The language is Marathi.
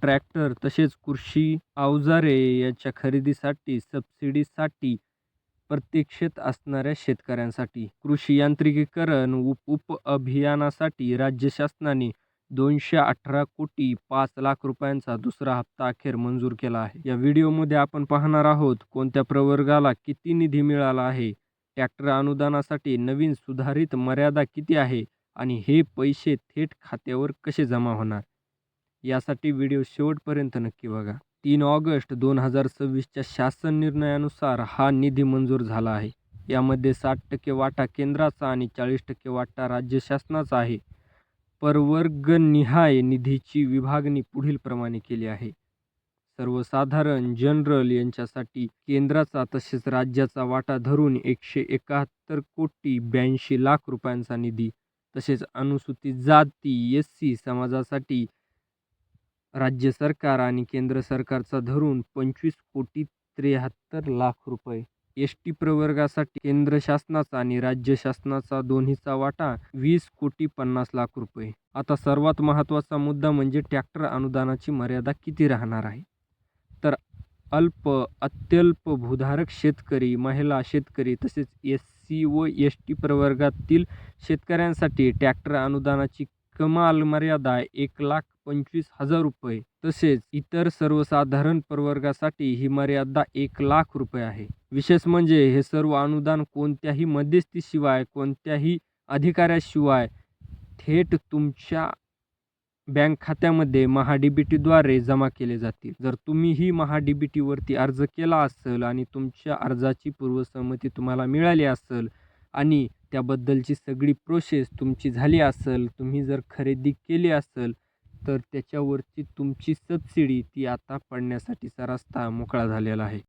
ट्रॅक्टर तसेच कृषी अवजारे यांच्या खरेदीसाठी सबसिडीसाठी प्रतीक्षेत असणाऱ्या शेतकऱ्यांसाठी कृषी यांत्रिकीकरण उप अभियानासाठी राज्य शासनाने 218 कोटी 5 लाख रुपयांचा दुसरा हप्ता अखेर मंजूर केला आहे. या व्हिडिओमध्ये आपण पाहणार आहोत कोणत्या प्रवर्गाला किती निधी मिळाला आहे, ट्रॅक्टर अनुदानासाठी नवीन सुधारित मर्यादा किती आहे आणि हे पैसे थेट खात्यावर कसे जमा होणार. यासाठी व्हिडिओ शेवटपर्यंत नक्की बघा. 3 ऑगस्ट 2026च्या शासन निर्णयानुसार हा निधी मंजूर झाला आहे. यामध्ये 60% वाटा केंद्राचा आणि 40% वाटा राज्य शासनाचा आहे. प्रवर्गनिहाय निधीची विभागणी पुढील प्रमाणे केली आहे. सर्वसाधारण जनरल यांच्यासाठी केंद्राचा तसेच राज्याचा वाटा धरून 171 कोटी 82 लाख रुपयांचा निधी, तसेच अनुसूचित जाती SC समाजासाठी राज्य सरकार आणि केंद्र सरकारचा धरून 25 कोटी 73 लाख रुपये. ST प्रवर्गासाठी केंद्र शासनाचा आणि राज्य शासनाचा दोन्हीचा वाटा 20 कोटी 50 लाख रुपये. आता सर्वात महत्त्वाचा मुद्दा म्हणजे ट्रॅक्टर अनुदानाची मर्यादा किती राहणार आहे. तर अल्प अत्यल्प भूधारक शेतकरी, महिला शेतकरी तसेच SC व ST प्रवर्गातील शेतकऱ्यांसाठी ट्रॅक्टर अनुदानाची कमाल मर्यादा 1,25,000 रुपये, तसेच इतर सर्वसाधारण प्रवर्गासाठी ही मर्यादा 1 लाख रुपये आहे. विशेष म्हणजे हे सर्व अनुदान कोणत्याही मध्यस्थीशिवाय, कोणत्याही अधिकाऱ्याशिवाय थेट तुमच्या बँक खात्यामध्ये महा-DBTद्वारे जमा केले जातील. जर तुम्हीही महा-DBTवरती अर्ज केला असेल आणि तुमच्या अर्जाची पूर्वसंमती तुम्हाला मिळाली असेल आणि त्याबद्दलची सगळी प्रोसेस तुमची झाली असेल, तुम्ही जर खरेदी केली असेल, तर त्याच्यावरची तुमची सबसिडी ती आता पडण्यासाठीचा रस्ता मोकळा झालेला आहे.